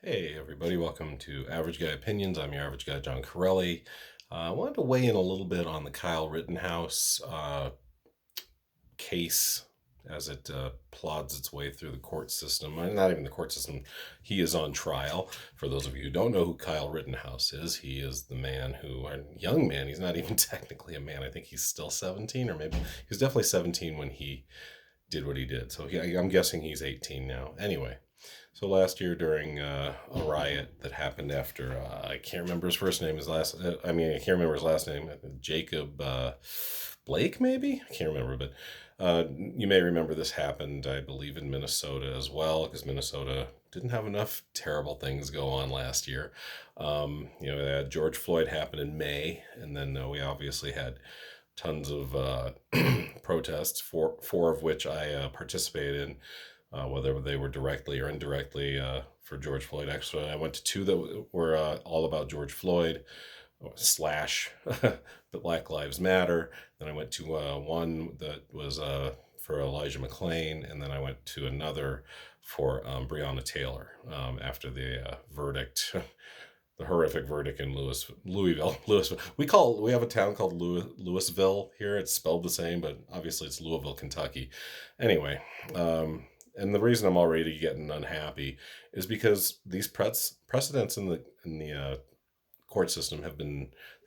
Hey everybody, welcome to Average Guy Opinions. I'm your average guy, John Corelli. I wanted to weigh in a little bit on the Kyle Rittenhouse case as it plods its way through the court system. Not even the court system. He is on trial. For those of you who don't know who Kyle Rittenhouse is, he is the man who, a young man, he's not even technically a man. I think he's still 17, or maybe he was definitely 17 when he did what he did. So I'm guessing he's 18 now. Anyway, so last year during a riot that happened after I can't remember his first name, I can't remember his last name. Jacob Blake, maybe I can't remember, but you may remember this happened, I believe, in Minnesota as well, because Minnesota didn't have enough terrible things go on last year. George Floyd happened in May, and then we obviously had tons of protests, four of which I participated in, whether they were directly or indirectly for George Floyd. Actually, I went to two that were all about George Floyd slash the Black Lives Matter. Then I went to one that was for Elijah McClain, and then I went to another for Breonna Taylor after the verdict. The horrific verdict in Louisville. We have a town called Louisville here. It's spelled the same, but obviously it's Louisville, Kentucky. Anyway, and the reason I'm already getting unhappy is because these precedents in the court system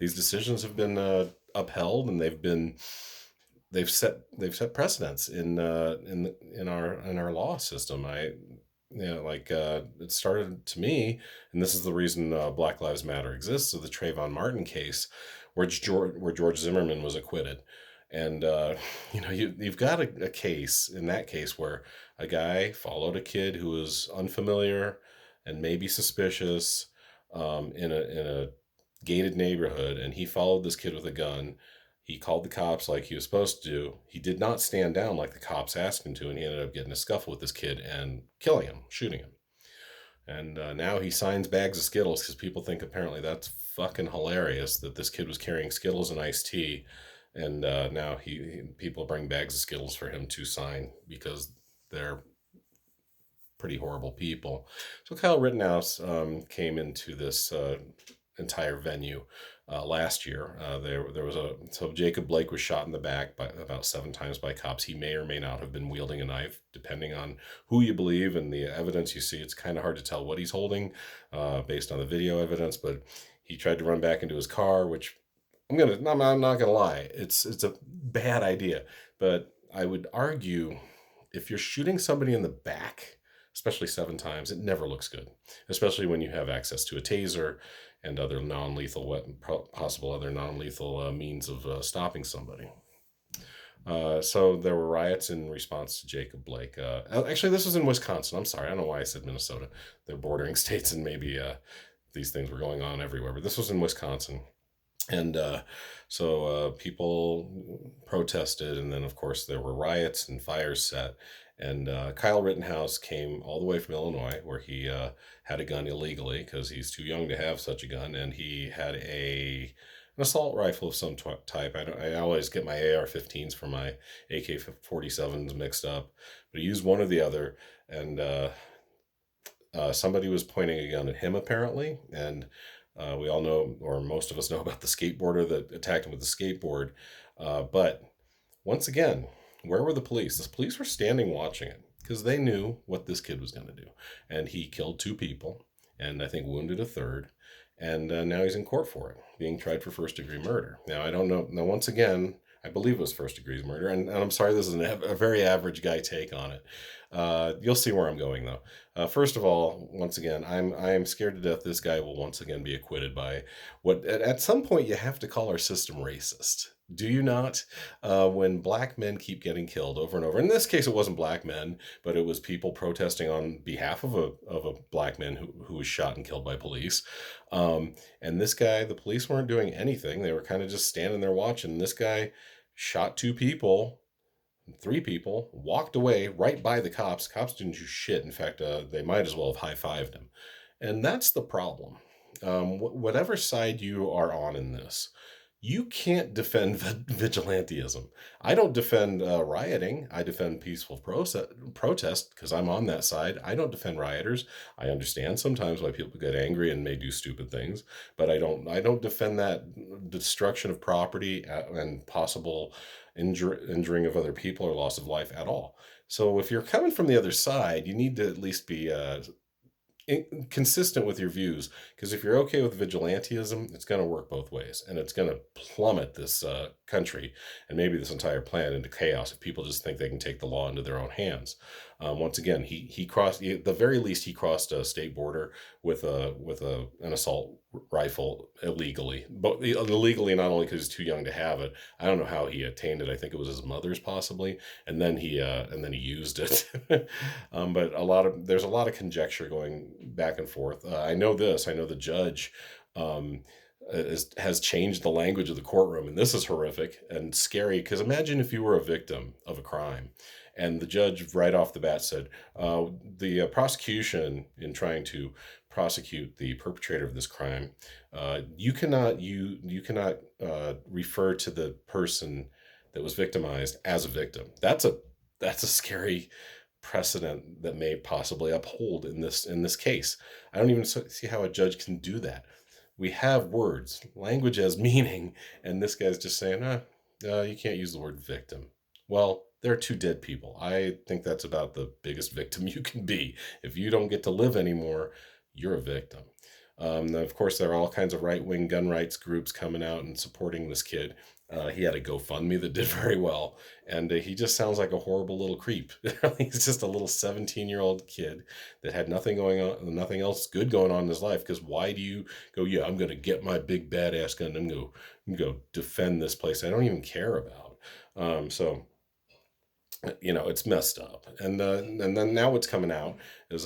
these decisions have been upheld, and they've set precedents in our law system. It started to me, and this is the reason Black Lives Matter exists, of the Trayvon Martin case, where George Zimmerman was acquitted. And you've got a case, in that case, where a guy followed a kid who was unfamiliar and maybe suspicious in a gated neighborhood, and he followed this kid with a gun. He called the cops like he was supposed to do. He did not stand down like the cops asked him to, and he ended up getting a scuffle with this kid and killing him, shooting him. And now he signs bags of Skittles because people think apparently that's fucking hilarious that this kid was carrying Skittles and iced tea, and now people bring bags of Skittles for him to sign because they're pretty horrible people. So Kyle Rittenhouse came into this entire venue last year. So Jacob Blake was shot in the back by about 7 times by cops. He may or may not have been wielding a knife, depending on who you believe and the evidence you see. It's kind of hard to tell what he's holding based on the video evidence, but he tried to run back into his car, which I'm not gonna lie, it's a bad idea. But I would argue if you're shooting somebody in the back, especially 7 times, it never looks good, especially when you have access to a taser and other possible other non-lethal means of stopping somebody. So there were riots in response to Jacob Blake. Actually, this was in Wisconsin. I'm sorry, I don't know why I said Minnesota. They're bordering states, and maybe these things were going on everywhere, but this was in Wisconsin. And so people protested, and then, of course, there were riots and fires set. And Kyle Rittenhouse came all the way from Illinois, where he had a gun illegally because he's too young to have such a gun, and he had an assault rifle of some type. I always get my AR-15s for my AK-47s mixed up, but he used one or the other, and somebody was pointing a gun at him apparently, and we all know, or most of us know, about the skateboarder that attacked him with the skateboard. But once again, where were the police? The police were standing watching it because they knew what this kid was going to do. And he killed 2 people and I think wounded a third. And now he's in court for it, being tried for first-degree murder. Now, I don't know. Now, once again, I believe it was first-degree murder. And I'm sorry, this is a very average guy take on it. You'll see where I'm going, though. First of all, once again, I am scared to death this guy will once again be acquitted by what, at some point, you have to call our system racist. Do you not? When black men keep getting killed over and over. In this case, it wasn't black men, but it was people protesting on behalf of a black man who was shot and killed by police. And this guy, the police weren't doing anything. They were kind of just standing there watching. This guy shot 2 people, 3 people, walked away right by the cops. Cops didn't do shit. In fact, they might as well have high-fived him. And that's the problem. Whatever side you are on in this, You can't defend vigilantism. I don't defend rioting. I defend peaceful protest because I'm on that side. I don't defend rioters. I understand sometimes why people get angry and may do stupid things, but I don't defend that destruction of property and possible injuring of other people or loss of life at all. So if you're coming from the other side, you need to at least be consistent with your views, because if you're okay with vigilantism, it's going to work both ways, and it's going to plummet this country and maybe this entire planet into chaos if people just think they can take the law into their own hands. Once again, he crossed, at the very least, he crossed a state border with an assault rifle illegally, but illegally not only because he's too young to have it. I don't know how he attained it. I think it was his mother's possibly, and then he used it. But there's a lot of conjecture going back and forth. I know this. I know the judge has changed the language of the courtroom, and this is horrific and scary. Because imagine if you were a victim of a crime, and the judge right off the bat said, "The prosecution, in trying to prosecute the perpetrator of this crime, you cannot refer to the person that was victimized as a victim." That's a scary precedent that may possibly uphold in this case. I don't even see how a judge can do that. We have words, language has meaning, and this guy's just saying, you can't use the word victim. Well, there are two dead people. I think that's about the biggest victim you can be. If you don't get to live anymore, you're a victim. Of course, there are all kinds of right-wing gun rights groups coming out and supporting this kid. He had a GoFundMe that did very well, and he just sounds like a horrible little creep. He's just a little 17-year-old kid that had nothing going on, nothing else good going on in his life. Because why do you go, yeah, I'm going to get my big badass gun and go defend this place I don't even care about? So it's messed up. And then now what's coming out is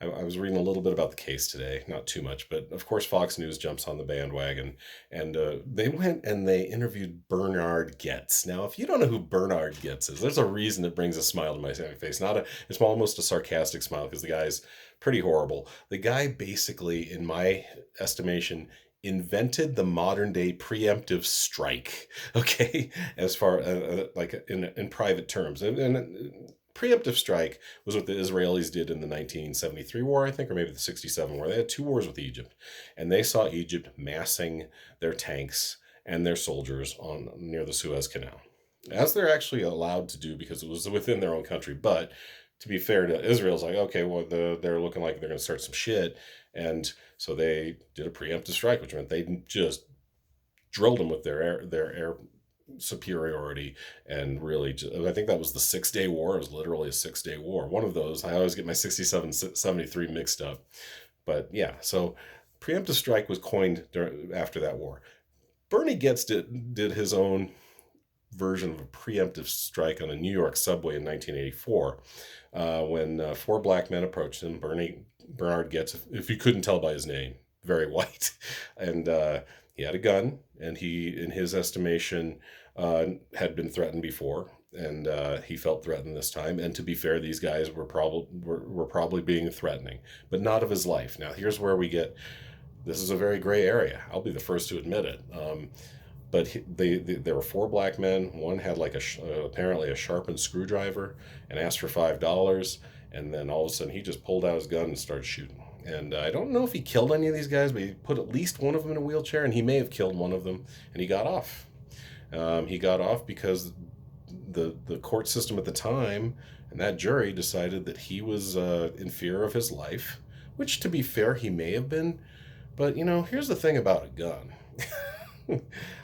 I was reading a little bit about the case today, not too much, but of course Fox News jumps on the bandwagon, and they went and they interviewed Bernard Goetz. Now, if you don't know who Bernard Goetz is, there's a reason it brings a smile to my face. It's almost a sarcastic smile because the guy's pretty horrible. The guy basically, in my estimation, invented the modern day preemptive strike. Okay, as far like in private terms, and preemptive strike was what the Israelis did in the 1973 war, I think, or maybe the 67 war. They had two wars with Egypt, and they saw Egypt massing their tanks and their soldiers near the Suez Canal, as they're actually allowed to do because it was within their own country. But to be fair to Israel's like, okay, well, they're looking like they're going to start some shit, and so they did a preemptive strike, which meant they just drilled them with their air superiority, and really I think that was the 6-day war. It was literally a 6-day war. One of those, I always get my 67 73 mixed up, but yeah. So preemptive strike was coined after that war. Bernie Goetz did his own version of a preemptive strike on a New York subway in 1984, when 4 black men approached him. Bernard Goetz, if you couldn't tell by his name, very white, and he had a gun, and he, in his estimation, had been threatened before, and he felt threatened this time. And to be fair, these guys were probably being threatening, but not of his life. Now, here's where this is a very gray area. I'll be the first to admit it. But there were 4 black men. One had like apparently a sharpened screwdriver and asked for $5. And then all of a sudden he just pulled out his gun and started shooting. And I don't know if he killed any of these guys, but he put at least one of them in a wheelchair, and he may have killed one of them, and he got off. He got off because the court system at the time and that jury decided that he was in fear of his life, which, to be fair, he may have been. But, here's the thing about a gun.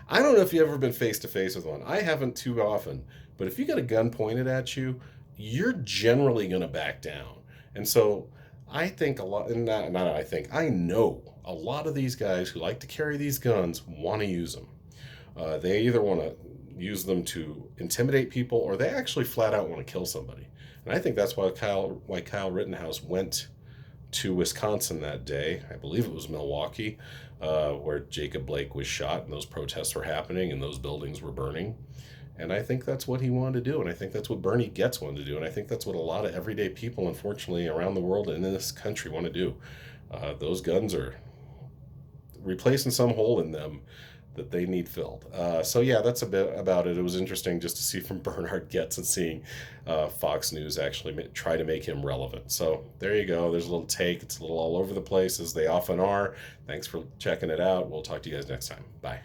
I don't know if you've ever been face to face with one. I haven't too often. But if you got a gun pointed at you, you're generally going to back down. And so I think a lot, and not I think, I know a lot of these guys who like to carry these guns want to use them. They either want to use them to intimidate people, or they actually flat out want to kill somebody. And I think that's why Kyle Rittenhouse went to Wisconsin that day. I believe it was Milwaukee, where Jacob Blake was shot, and those protests were happening, and those buildings were burning. And I think that's what he wanted to do, and I think that's what Bernie Goetz wanted to do, and I think that's what a lot of everyday people, unfortunately, around the world and in this country want to do. Those guns are replacing some hole in them that they need filled. So yeah, that's a bit about it. It was interesting just to see from Bernhard Goetz and seeing Fox News actually try to make him relevant. So there you go. There's a little take. It's a little all over the place, as they often are. Thanks for checking it out. We'll talk to you guys next time. Bye.